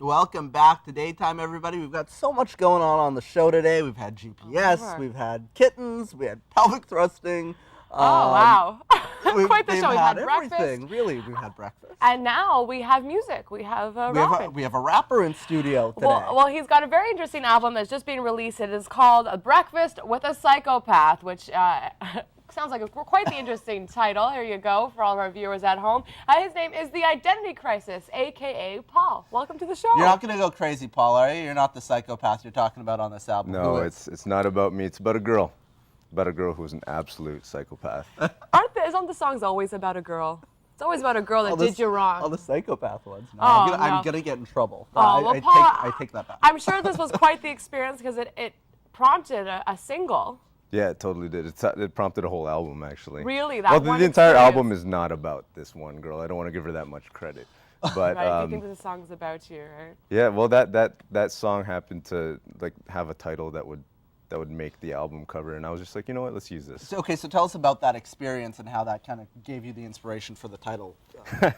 Welcome back to Daytime, everybody. We've got so much going on the show today. We've had GPS, we've had kittens, we had pelvic thrusting. Wow. Quite the show. We've had everything. breakfast. Really, we've had breakfast. And now we have music. We have rapping. We have a rapper in studio today. Well, he's got a very interesting album that's just being released. It is called Breakfast with a Psychopath, which sounds like quite the interesting title. Here you go for all of our viewers at home. His name is the Identity Crisis, a.k.a. Paul. Welcome to the show. You're not going to go crazy, Paul, are you? You're not the psychopath you're talking about on this album. No, it's not about me. It's about a girl. About a girl who's an absolute psychopath. Isn't the songs always about a girl? It's always about a girl that did you wrong. All the psychopath ones. No, Oh, I'm gonna get in trouble. Oh, well, Paul, I take that back. I'm sure this was quite the experience because it prompted a single. Yeah, it totally did. It prompted a whole album, actually. Really? That well, one the entire experience. album is not about this one girl. I don't want to give her that much credit. But Right, you think the song's about you, right? yeah, well, that song happened to have a title that would make the album cover, and I was just like, you know what, let's use this. So tell us about that experience and how that kind of gave you the inspiration for the title. I'm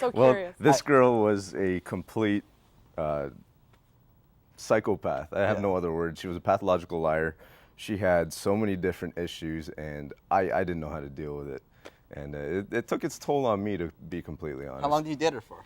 so Well, curious. this girl was a complete psychopath. I have no other word. She was a pathological liar. She had so many different issues, and I didn't know how to deal with it. And it took its toll on me, to be completely honest. How long did you date her for?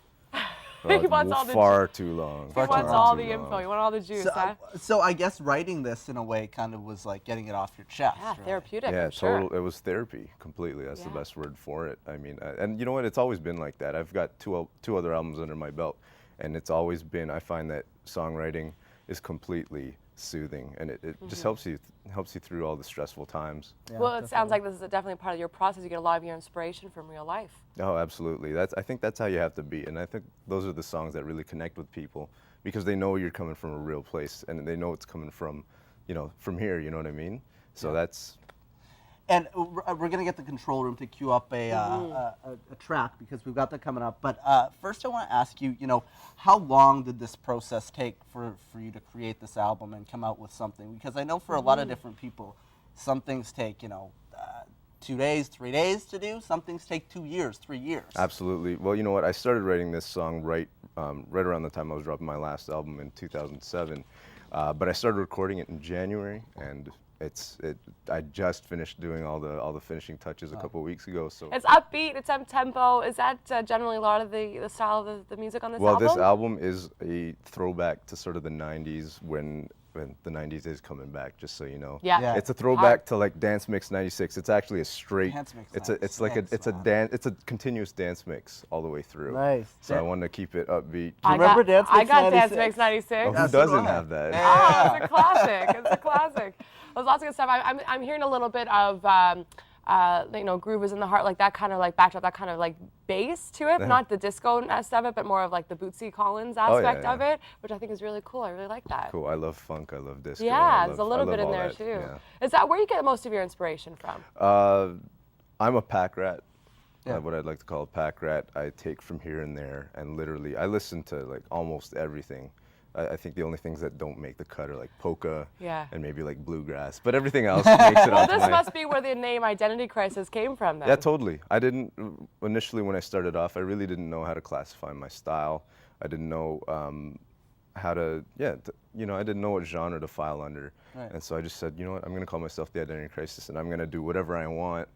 He wants all the far too long. He wants all the info. You want all the juice, huh? So I guess writing this in a way kind of was like getting it off your chest. Yeah, right? therapeutic. Yeah, I'm sure. It was therapy completely. That's the Yeah. best word for it. I mean, and you know what? It's always been like that. I've got two other albums under my belt, and it's always been. I find that songwriting is completely soothing, and it just helps you through all the stressful times. Yeah, Well, it sounds like this is definitely part of your process. You get a lot of your inspiration from real life. Oh, absolutely. I think that's how you have to be, and I think those are the songs that really connect with people because they know you're coming from a real place, and they know it's coming from, from here. You know what I mean? So that's. And we're going to get the control room to queue up a track because we've got that coming up. But first I want to ask you, how long did this process take for you to create this album and come out with something? Because I know for a lot of different people, some things take, 2 days, 3 days to do. Some things take 2 years, 3 years. Absolutely. Well, you know what? I started writing this song right around the time I was dropping my last album in 2007. But I started recording it in January, and I just finished doing all the finishing touches a couple of weeks ago. So It's upbeat, it's up-tempo. Is that generally a lot of the style of the music on this album? Well, this album is a throwback to sort of the 90s when the 90s is coming back, just so you know. Yeah. It's a throwback to like Dance Mix 96. It's actually a straight Dance Mix it's a continuous dance mix all the way through. Nice. So I wanted to keep it upbeat. I remember Dance Mix I got 96? Dance Mix 96. Oh, who That's doesn't right. have that? Oh, it's a classic. It's a classic. There's lots of good stuff. I'm hearing a little bit of Groove is in the Heart, like that kind of like backdrop, that kind of like bass to it, not the disco-ness of it, but more of like the Bootsy Collins aspect of it, which I think is really cool. I really like that. Cool. I love funk. I love disco. Yeah, there's a little bit in all there that. too. Yeah. Is that where you get most of your inspiration from? I'm a pack rat. Yeah. What I'd like to call a pack rat. I take from here and there, and literally, I listen to like almost everything. I think the only things that don't make the cut are like polka and maybe like bluegrass, but everything else makes it Well, onto this my... must be where the name Identity Crisis came from then. Yeah, totally. I didn't, initially when I started off, I really didn't know how to classify my style. I didn't know how to, I didn't know what genre to file under. Right. And so I just said, you know what, I'm going to call myself the Identity Crisis, and I'm going to do whatever I want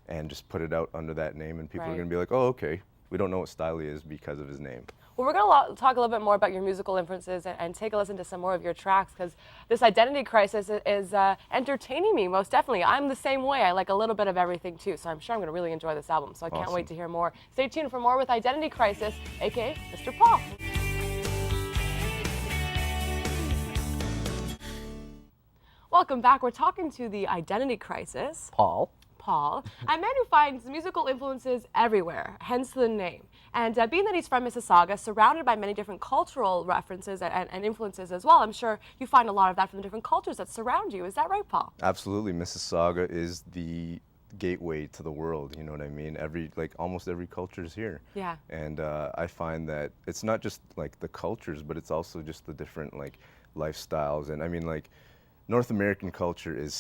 and just put it out under that name, and people are going to be like, oh, okay, we don't know what style he is because of his name. Well, we're going to talk a little bit more about your musical influences and take a listen to some more of your tracks because this Identity Crisis is entertaining me, most definitely. I'm the same way. I like a little bit of everything, too, so I'm sure I'm going to really enjoy this album, so I can't wait to hear more. Stay tuned for more with Identity Crisis, a.k.a. Mr. Paul. Welcome back. We're talking to the Identity Crisis. Paul, a man who finds musical influences everywhere, hence the name. And being that he's from Mississauga, surrounded by many different cultural references and influences as well, I'm sure you find a lot of that from the different cultures that surround you. Is that right, Paul? Absolutely. Mississauga is the gateway to the world, you know what I mean? Almost every culture is here. Yeah. And I find that it's not just like the cultures, but it's also just the different like lifestyles. And I mean, like, North American culture is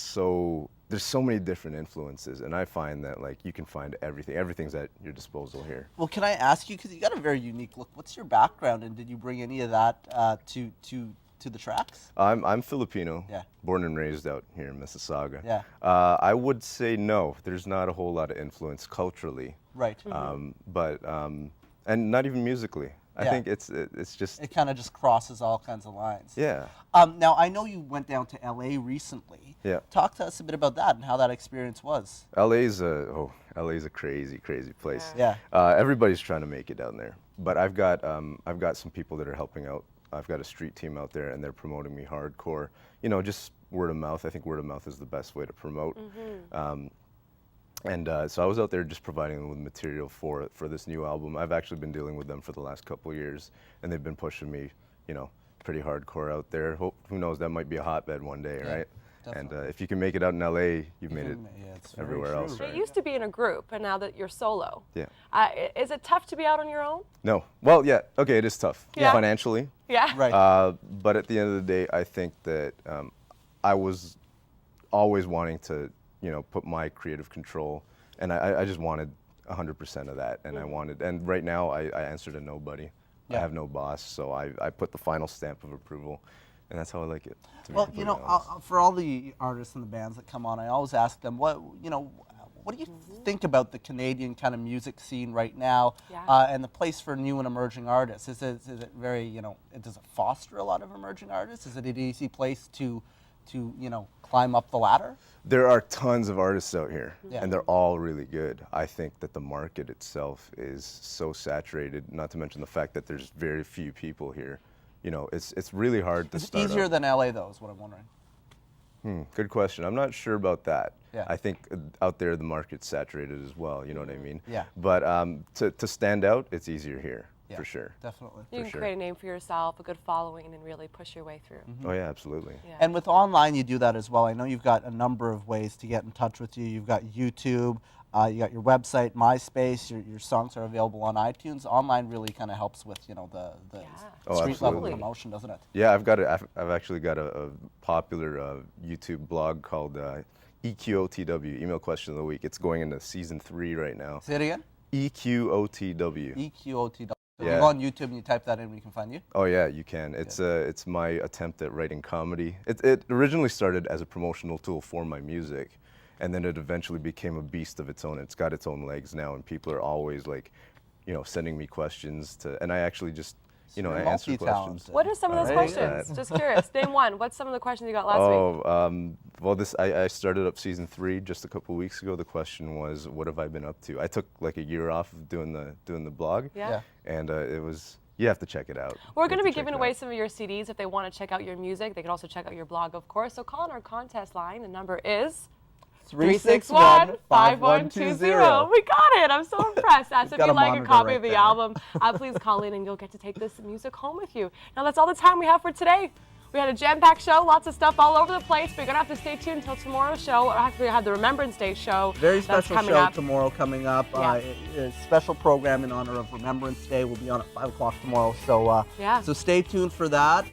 there's so many different influences, and I find that like you can find everything's at your disposal here. Well, can I ask you, because you got a very unique look, what's your background, and did you bring any of that to the tracks? I'm Filipino, Yeah. born and raised out here in Mississauga. Yeah. I would say no, there's not a whole lot of influence culturally, Right. but and not even musically. I Yeah. think it's just It kind of just crosses all kinds of lines. yeah. Now, I know you went down to LA recently. Yeah. Talk to us a bit about that and how that experience was. LA's a crazy place. Yeah. Everybody's trying to make it down there, but I've got some people that are helping out. I've got a street team out there, and they're promoting me hardcore. You know, just word of mouth. I think word of mouth is the best way to promote. So I was out there just providing them with material for this new album. I've actually been dealing with them for the last couple of years, and they've been pushing me, you know, pretty hardcore out there. Who knows, that might be a hotbed one day, Yeah, right? definitely. And if you can make it out in LA, you've made it Yeah, it's very everywhere true. else, You right? used to be in a group, and now that you're solo, Yeah. is it tough to be out on your own? No. Well, yeah. Okay, it is tough Yeah. financially. Yeah. Right. But at the end of the day, I think that I was always wanting to, you know, put my creative control, and I just wanted 100% of that, and and right now I answer to nobody. I Yeah. have no boss, so I put the final stamp of approval, and that's how I like it. To be Well, you know, completely honest. for all the artists and the bands that come on, I always ask them, what do you think about the Canadian kind of music scene right now, Yeah. and the place for new and emerging artists? Is it very, does it foster a lot of emerging artists? Is it an easy place to climb up the ladder? There are tons of artists out here, Yeah. and they're all really good. I think that the market itself is so saturated, not to mention the fact that there's very few people here. You know, it's really hard to It's start easier out. than LA, though, is what I'm wondering. Good question. I'm not sure about that. Yeah. I think out there the market's saturated as well, you know what I mean? Yeah. But to stand out, it's easier here, Yeah, for sure. Definitely. You can sure. create a name for yourself, a good following, and really push your way through. Oh yeah, absolutely. Yeah. And with online, you do that as well. I know you've got a number of ways to get in touch with you. You've got YouTube, you got your website, MySpace. Your songs are available on iTunes. Online really kind of helps with the Yeah. Oh, street level absolutely. promotion, doesn't it? Yeah, I've actually got a popular YouTube blog called EQOTW, Email Question of the Week. It's going into season 3 right now. Say it again. EQOTW. EQOTW. If Yeah. you go on YouTube and you type that in, we can find you. Oh yeah, you can. It's my attempt at writing comedy. It originally started as a promotional tool for my music, and then it eventually became a beast of its own. It's got its own legs now, and people are always like, sending me questions and I actually just, I You're answer questions. multi-talented. What are some of those There you go. questions? Just curious. Name one. What's some of the questions you got last week? Well, I started up season 3 just a couple weeks ago. The question was, what have I been up to? I took like a year off of doing the blog, Yeah. and it was. You have to check it out. We're You going to have be check giving it away out. some of your CDs if they want to check out your music. They can also check out your blog, of course. So call on our contest line. The number is 361-5120. We got it. I'm so impressed. So if got you a like a monitor copy right of the there. album, please call in and you'll get to take this music home with you. Now that's all the time we have for today. We had a jam-packed show, lots of stuff all over the place, but you're going to have to stay tuned until tomorrow's show. Actually, we have the Remembrance Day show. Very that's special coming show up. tomorrow coming up. Yeah. A special program in honor of Remembrance Day will be on at 5 o'clock tomorrow. So, Yeah. so stay tuned for that.